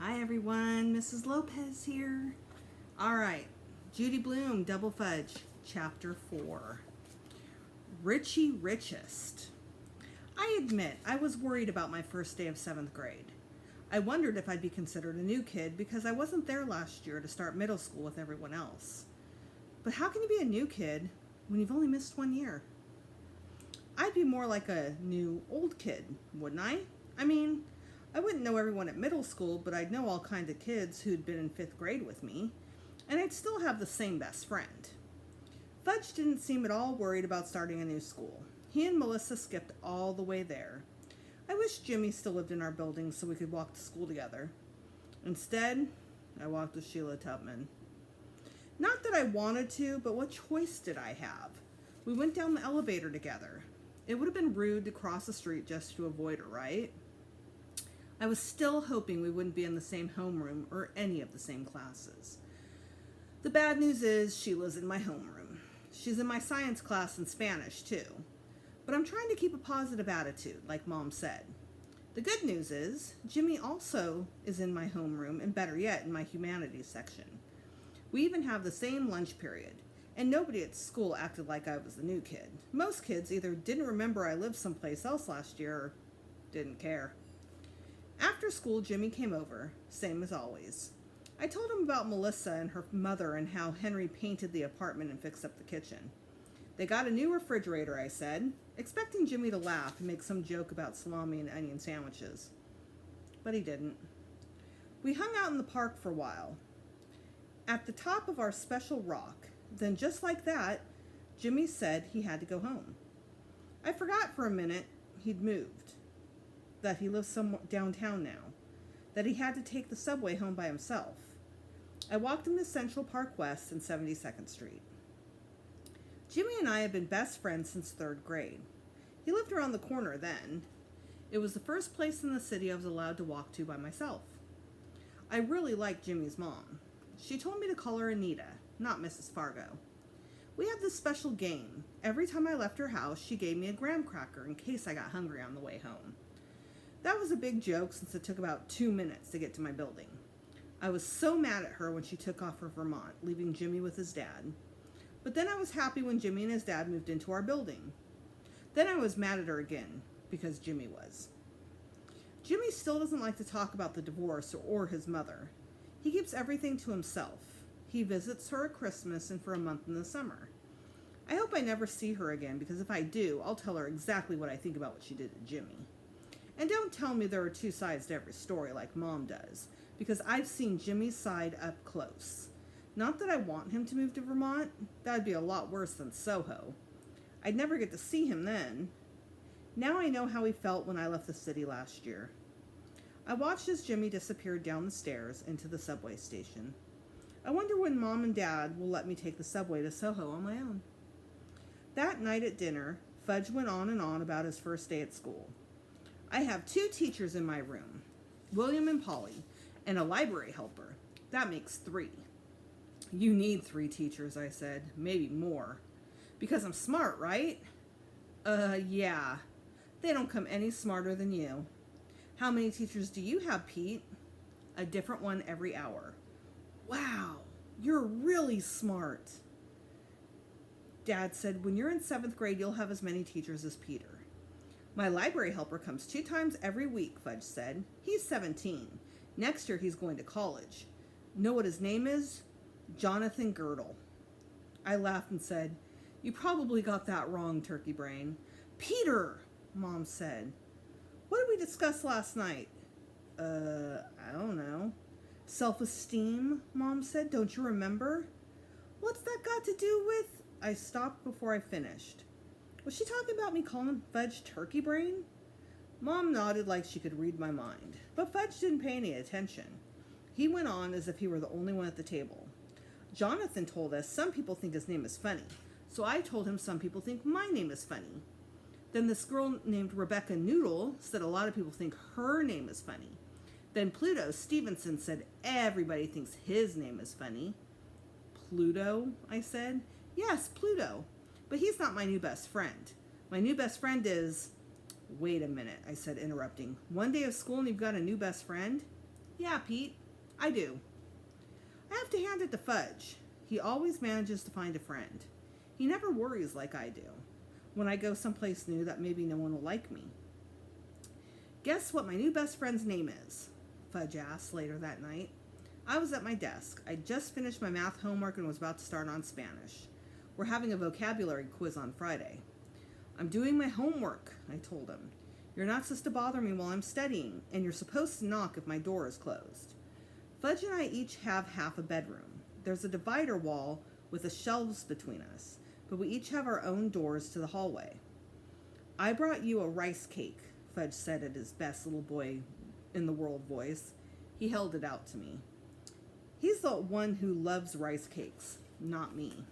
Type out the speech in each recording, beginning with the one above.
Hi everyone, Mrs. Lopez here. All right, Judy Blume, DoubleFudge, Chapter 4. Richie Richest. I admit I was worried about my first day of 7th grade. I wondered if I'd be considered a new kid because I wasn't there last year to start middle school with everyone else. But how can you be a new kid when you've only missed 1 year? I'd be more like a new old kid, wouldn't I? I wouldn't know everyone at middle school, but I'd know all kinds of kids who'd been in 5th grade with me, and I'd still have the same best friend. Fudge didn't seem at all worried about starting a new school. He and Melissa skipped all the way there. I wish Jimmy still lived in our building so we could walk to school together. Instead, I walked with Sheila Tubman. Not that I wanted to, but what choice did I have? We went down the elevator together. It would have been rude to cross the street just to avoid her, right? I was still hoping we wouldn't be in the same homeroom or any of the same classes. The bad news is Sheila's in my homeroom. She's in my science class in Spanish, too. But I'm trying to keep a positive attitude, like Mom said. The good news is Jimmy also is in my homeroom, and better yet, in my humanities section. We even have the same lunch period, and nobody at school acted like I was the new kid. Most kids either didn't remember I lived someplace else last year or didn't care. After school, Jimmy came over, same as always. I told him about Melissa and her mother and how Henry painted the apartment and fixed up the kitchen. They got a new refrigerator, I said, expecting Jimmy to laugh and make some joke about salami and onion sandwiches. But he didn't. We hung out in the park for a while, at the top of our special rock. Then just like that, Jimmy said he had to go home. I forgot for a minute he'd moved, that he lives somewhere downtown now, that he had to take the subway home by himself. I walked him to Central Park West and 72nd Street. Jimmy and I had been best friends since 3rd grade. He lived around the corner then. It was the first place in the city I was allowed to walk to by myself. I really liked Jimmy's mom. She told me to call her Anita, not Mrs. Fargo. We had this special game. Every time I left her house, she gave me a graham cracker in case I got hungry on the way home. That was a big joke since it took about 2 minutes to get to my building. I was so mad at her when she took off for Vermont, leaving Jimmy with his dad. But then I was happy when Jimmy and his dad moved into our building. Then I was mad at her again, because Jimmy was. Jimmy still doesn't like to talk about the divorce or his mother. He keeps everything to himself. He visits her at Christmas and for a month in the summer. I hope I never see her again, because if I do, I'll tell her exactly what I think about what she did to Jimmy. And don't tell me there are 2 sides to every story like Mom does, because I've seen Jimmy's side up close. Not that I want him to move to Vermont. That'd be a lot worse than Soho. I'd never get to see him then. Now I know how he felt when I left the city last year. I watched as Jimmy disappeared down the stairs into the subway station. I wonder when Mom and Dad will let me take the subway to Soho on my own. That night at dinner, Fudge went on and on about his first day at school. I have 2 teachers in my room, William and Polly, and a library helper. That makes 3. You need 3 teachers, I said, maybe more. Because I'm smart, right? Yeah. They don't come any smarter than you. How many teachers do you have, Pete? A different one every hour. Wow, you're really smart. Dad said, when you're in 7th grade, you'll have as many teachers as Peter. My library helper comes 2 times every week, Fudge said. He's 17. Next year he's going to college. Know what his name is? Jonathan Girdle. I laughed and said, you probably got that wrong, turkey brain. Peter, Mom said. What did we discuss last night? I don't know. Self-esteem, Mom said. Don't you remember? What's that got to do with? I stopped before I finished. Was she talking about me calling Fudge turkey brain? Mom nodded like she could read my mind, but Fudge didn't pay any attention. He went on as if he were the only one at the table. Jonathan told us some people think his name is funny, so I told him some people think my name is funny. Then this girl named Rebecca Noodle said a lot of people think her name is funny. Then Pluto Stevenson said everybody thinks his name is funny. Pluto, I said. Yes, Pluto. But he's not my new best friend. My new best friend is... Wait a minute, I said, interrupting. 1 day of school and you've got a new best friend? Yeah, Pete, I do. I have to hand it to Fudge. He always manages to find a friend. He never worries like I do when I go someplace new that maybe no one will like me. Guess what my new best friend's name is? Fudge asked later that night. I was at my desk. I'd just finished my math homework and was about to start on Spanish. We're having a vocabulary quiz on Friday. I'm doing my homework, I told him. You're not supposed to bother me while I'm studying, and you're supposed to knock if my door is closed. Fudge and I each have half a bedroom. There's a divider wall with the shelves between us, but we each have our own doors to the hallway. I brought you a rice cake, Fudge said at his best little boy in the world voice. He held it out to me. He's the one who loves rice cakes, not me.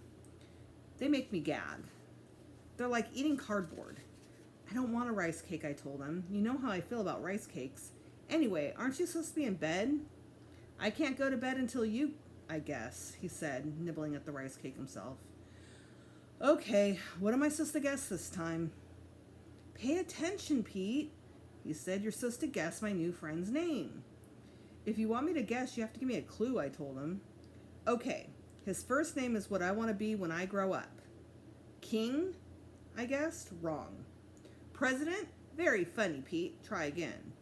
They make me gag. They're like eating cardboard. I don't want a rice cake, I told him. You know how I feel about rice cakes. Anyway, aren't you supposed to be in bed? I can't go to bed until you, I guess, he said, nibbling at the rice cake himself. Okay, what am I supposed to guess this time? Pay attention, Pete. He said, you're supposed to guess my new friend's name. If you want me to guess, you have to give me a clue, I told him. Okay, his first name is what I want to be when I grow up. King? I guessed. Wrong. President? Very funny, Pete. Try again.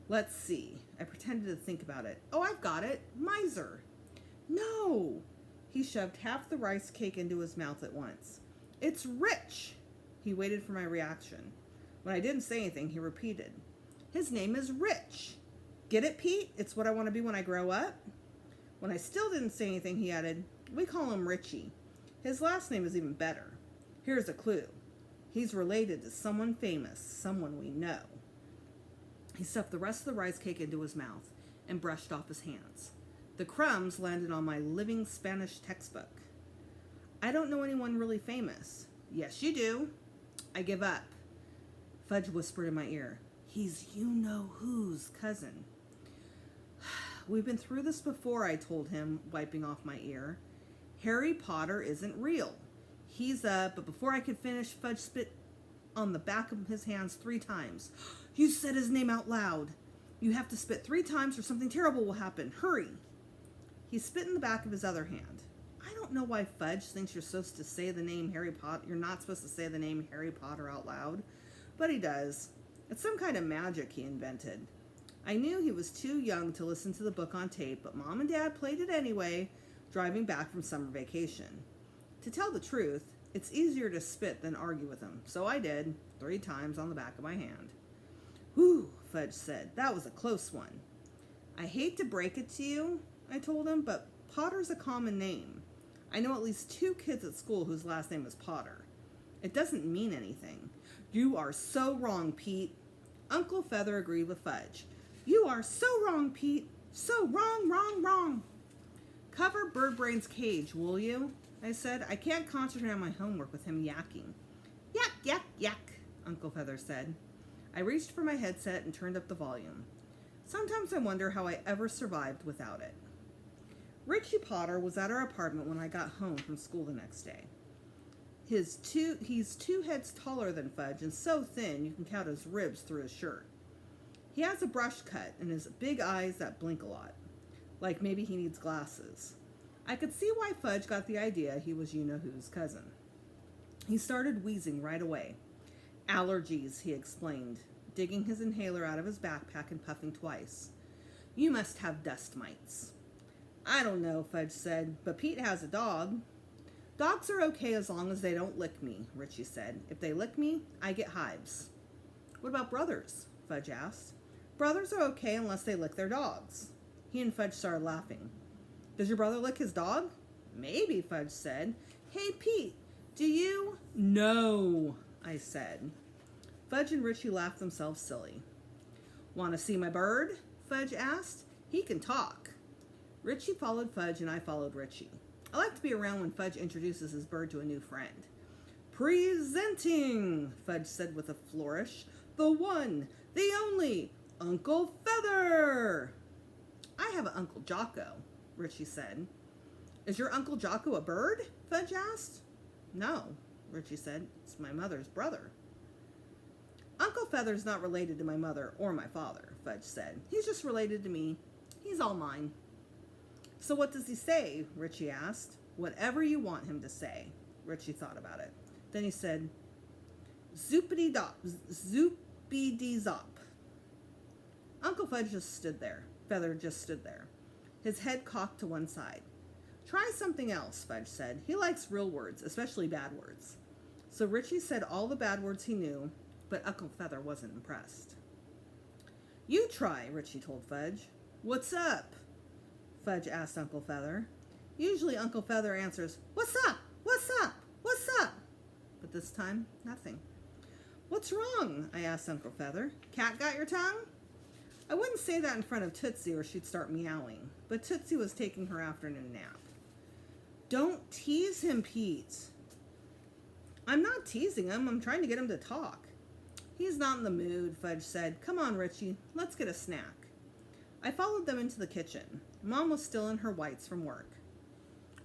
Let's see. I pretended to think about it. Oh, I've got it. Miser. No. He shoved half the rice cake into his mouth at once. It's rich. He waited for my reaction. When I didn't say anything, he repeated. His name is Rich. Get it, Pete? It's what I want to be when I grow up. When I still didn't say anything, he added, we call him Richie. His last name is even better. Here's a clue. He's related to someone famous, someone we know. He stuffed the rest of the rice cake into his mouth and brushed off his hands. The crumbs landed on my living Spanish textbook. I don't know anyone really famous. Yes, you do. I give up. Fudge whispered in my ear. He's you-know-who's cousin. We've been through this before, I told him, wiping off my ear. Harry Potter isn't real. But before I could finish, Fudge spit on the back of his hands 3 times. You said his name out loud. You have to spit 3 times or something terrible will happen. Hurry. He spit in the back of his other hand. I don't know why Fudge thinks you're supposed to say the name Harry Potter. You're not supposed to say the name Harry Potter out loud, but he does. It's some kind of magic he invented. I knew he was too young to listen to the book on tape, but Mom and Dad played it anyway, driving back from summer vacation. To tell the truth, it's easier to spit than argue with him, so I did, 3 times on the back of my hand. Whew, Fudge said. That was a close one. I hate to break it to you, I told him, but Potter's a common name. I know at least 2 kids at school whose last name is Potter. It doesn't mean anything. You are so wrong, Pete. Uncle Feather agreed with Fudge. You are so wrong, Pete. So wrong, wrong, wrong. Cover Birdbrain's cage, will you? I said. I can't concentrate on my homework with him yakking. Yak, yak, yak, Uncle Feather said. I reached for my headset and turned up the volume. Sometimes I wonder how I ever survived without it. Richie Potter was at our apartment when I got home from school the next day. He's 2 heads taller than Fudge and so thin you can count his ribs through his shirt. He has a brush cut and his big eyes that blink a lot, like maybe he needs glasses. I could see why Fudge got the idea he was you-know-who's cousin. He started wheezing right away. Allergies, he explained, digging his inhaler out of his backpack and puffing twice. You must have dust mites. I don't know, Fudge said, but Pete has a dog. Dogs are okay as long as they don't lick me, Richie said. If they lick me, I get hives. What about brothers? Fudge asked. Brothers are okay unless they lick their dogs. He and Fudge started laughing. Does your brother lick his dog? Maybe, Fudge said. Hey, Pete, do you? No, I said. Fudge and Richie laughed themselves silly. Want to see my bird? Fudge asked. He can talk. Richie followed Fudge and I followed Richie. I like to be around when Fudge introduces his bird to a new friend. Presenting, Fudge said with a flourish, the one, the only, Uncle Feather. I have an Uncle Jocko, Richie said. Is your Uncle Jocko a bird? Fudge asked. No, Richie said. It's my mother's brother. Uncle Feather's not related to my mother or my father, Fudge said. He's just related to me. He's all mine. So what does he say? Richie asked. Whatever you want him to say. Richie thought about it. Then he said, zoopity-dop, zoopity-zop. Uncle Fudge just stood there. Feather just stood there, his head cocked to one side. Try something else, Fudge said. He likes real words, especially bad words. So Richie said all the bad words he knew, but Uncle Feather wasn't impressed. You try, Richie told Fudge. What's up? Fudge asked Uncle Feather. Usually Uncle Feather answers, what's up? What's up? What's up? But this time, nothing. What's wrong? I asked Uncle Feather. Cat got your tongue? I wouldn't say that in front of Tootsie or she'd start meowing, but Tootsie was taking her afternoon nap. Don't tease him, Pete. I'm not teasing him. I'm trying to get him to talk. He's not in the mood, Fudge said. Come on, Richie. Let's get a snack. I followed them into the kitchen. Mom was still in her whites from work.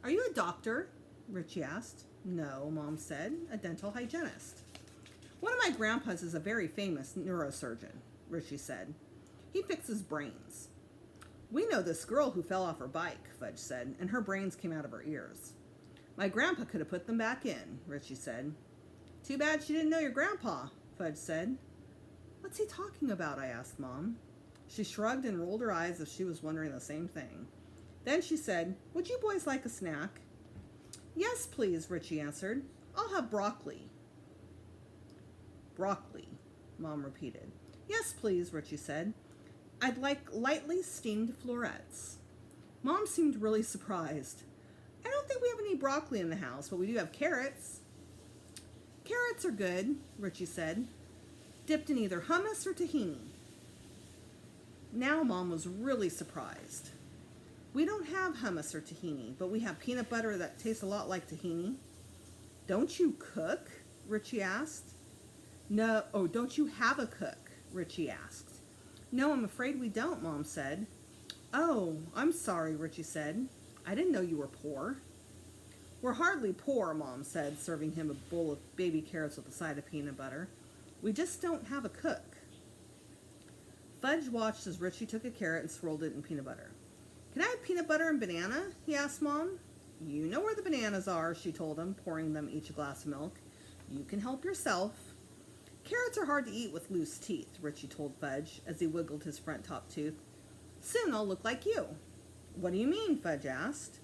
Are you a doctor? Richie asked. No, Mom said. A dental hygienist. One of my grandpas is a very famous neurosurgeon, Richie said. He fixes brains. We know this girl who fell off her bike, Fudge said, and her brains came out of her ears. My grandpa could have put them back in, Richie said. Too bad she didn't know your grandpa, Fudge said. What's he talking about? I asked Mom. She shrugged and rolled her eyes as if she was wondering the same thing. Then she said, would you boys like a snack? Yes, please, Richie answered. I'll have broccoli. Broccoli, Mom repeated. Yes, please, Richie said. I'd like lightly steamed florets. Mom seemed really surprised. I don't think we have any broccoli in the house, but we do have carrots. Carrots are good, Richie said, dipped in either hummus or tahini. Now Mom was really surprised. We don't have hummus or tahini, but we have peanut butter that tastes a lot like tahini. Don't you cook? Richie asked. No, don't you have a cook? Richie asked. No, I'm afraid we don't, Mom said. Oh, I'm sorry, Richie said. I didn't know you were poor. We're hardly poor, Mom said, serving him a bowl of baby carrots with a side of peanut butter. We just don't have a cook. Fudge watched as Richie took a carrot and swirled it in peanut butter. Can I have peanut butter and banana? He asked Mom. You know where the bananas are, she told him, pouring them each a glass of milk. You can help yourself. Carrots are hard to eat with loose teeth, Richie told Fudge as he wiggled his front top tooth. Soon I'll look like you. What do you mean? Fudge asked.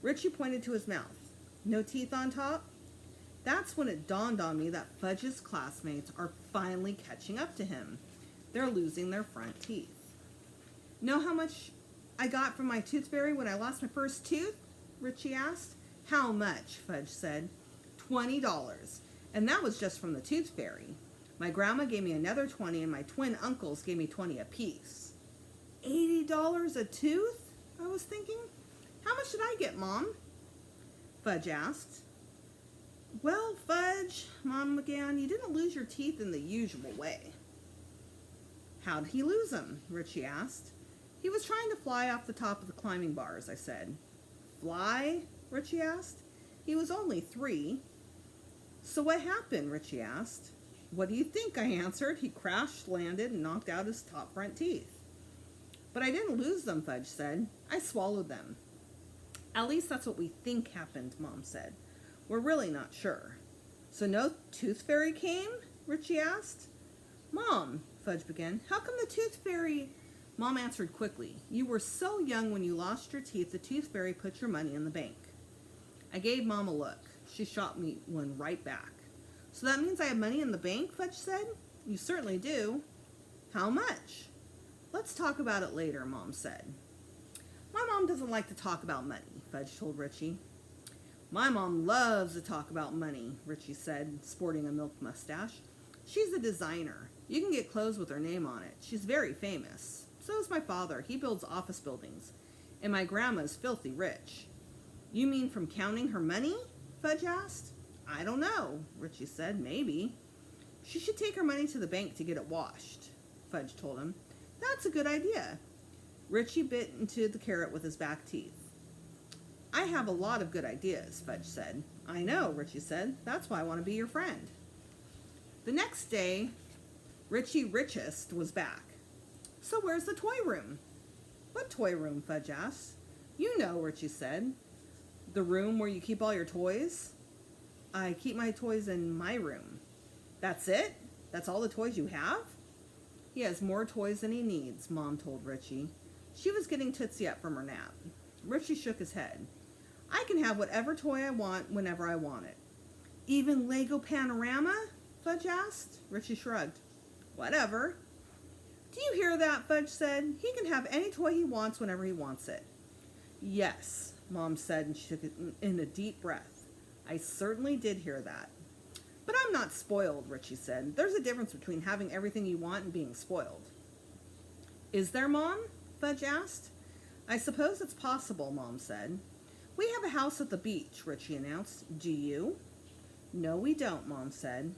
Richie pointed to his mouth. No teeth on top? That's when it dawned on me that Fudge's classmates are finally catching up to him. They're losing their front teeth. Know how much I got from my tooth fairy when I lost my first tooth? Richie asked. How much? Fudge said. $20. And that was just from the tooth fairy. My grandma gave me another 20 and my twin uncles gave me 20 apiece. $80 a tooth? I was thinking. How much did I get, Mom? Fudge asked. Well, Fudge, Mom began, you didn't lose your teeth in the usual way. How'd he lose them? Richie asked. He was trying to fly off the top of the climbing bars, I said. Fly? Richie asked. He was only 3. So what happened? Richie asked. What do you think? I answered. He crashed, landed, and knocked out his top front teeth. But I didn't lose them, Fudge said. I swallowed them. At least that's what we think happened, Mom said. We're really not sure. So no tooth fairy came? Richie asked. Mom, Fudge began, how come the tooth fairy... Mom answered quickly. You were so young when you lost your teeth, the tooth fairy put your money in the bank. I gave Mom a look. She shot me one right back. So that means I have money in the bank, Fudge said. You certainly do. How much? Let's talk about it later, Mom said. My mom doesn't like to talk about money, Fudge told Richie. My mom loves to talk about money, Richie said, sporting a milk mustache. She's a designer. You can get clothes with her name on it. She's very famous. So is my father. He builds office buildings. And my grandma's filthy rich. You mean from counting her money? Fudge asked. I don't know, Richie said. Maybe. She should take her money to the bank to get it washed, Fudge told him. That's a good idea. Richie bit into the carrot with his back teeth. I have a lot of good ideas, Fudge said. I know, Richie said. That's why I want to be your friend. The next day, Richie Richest was back. So where's the toy room? What toy room? Fudge asked. You know, Richie said. The room where you keep all your toys? I keep my toys in my room. That's it? That's all the toys you have? He has more toys than he needs, Mom told Richie. She was getting Tootsie up from her nap. Richie shook his head. I can have whatever toy I want whenever I want it. Even Lego Panorama? Fudge asked. Richie shrugged. Whatever. Do you hear that? Fudge said. He can have any toy he wants whenever he wants it. Yes, Mom said, and she took it in a deep breath. I certainly did hear that. But I'm not spoiled, Richie said. There's a difference between having everything you want and being spoiled. Is there, Mom? Fudge asked. I suppose it's possible, Mom said. We have a house at the beach, Richie announced. Do you? No, we don't, Mom said.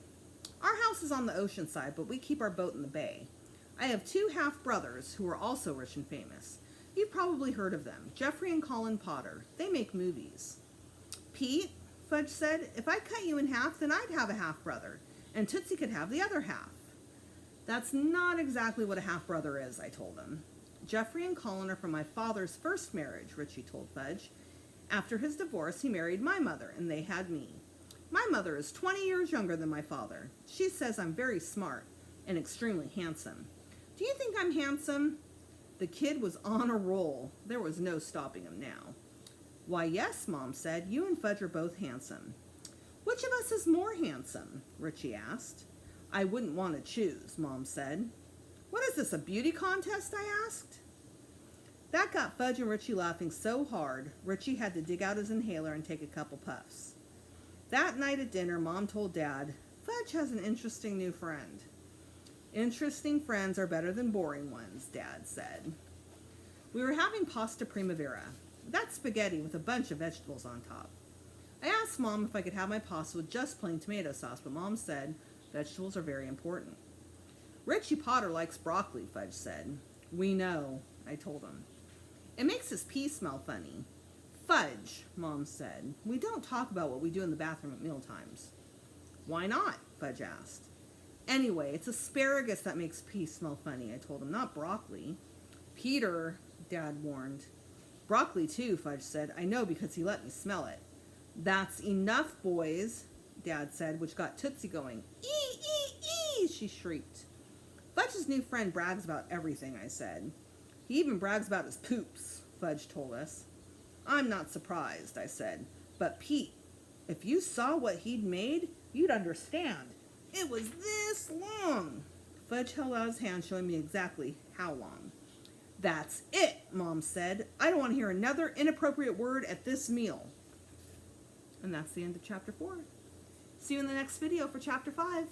Our house is on the ocean side, but we keep our boat in the bay. I have 2 half-brothers who are also rich and famous. You've probably heard of them, Jeffrey and Colin Potter. They make movies. Pete, Fudge said, if I cut you in half, then I'd have a half-brother, and Tootsie could have the other half. That's not exactly what a half-brother is, I told him. Jeffrey and Colin are from my father's first marriage, Richie told Fudge. After his divorce, he married my mother, and they had me. My mother is 20 years younger than my father. She says I'm very smart and extremely handsome. Do you think I'm handsome? The kid was on a roll. There was no stopping him now. Why, yes, Mom said. You and Fudge are both handsome. Which of us is more handsome? Richie asked. I wouldn't want to choose, Mom said. What is this, a beauty contest? I asked. That got Fudge and Richie laughing so hard, Richie had to dig out his inhaler and take a couple puffs. That night at dinner, Mom told Dad, Fudge has an interesting new friend. Interesting friends are better than boring ones, Dad said. We were having pasta primavera. That's spaghetti with a bunch of vegetables on top. I asked Mom if I could have my pasta with just plain tomato sauce, but Mom said vegetables are very important. Richie Potter likes broccoli, Fudge said. We know, I told him. It makes his pee smell funny. Fudge, Mom said. We don't talk about what we do in the bathroom at mealtimes. Why not? Fudge asked. Anyway, it's asparagus that makes pee smell funny, I told him, not broccoli. Peter, Dad warned. Broccoli too, Fudge said. I know because he let me smell it. That's enough, boys, Dad said, which got Tootsie going. Ee, ee, ee, she shrieked. Fudge's new friend brags about everything, I said. He even brags about his poops, Fudge told us. I'm not surprised, I said. But Pete, if you saw what he'd made, you'd understand. It was this long. Fudge held out his hand, showing me exactly how long. That's it, Mom said. I don't want to hear another inappropriate word at this meal. And that's the end of Chapter 4. See you in the next video for Chapter 5.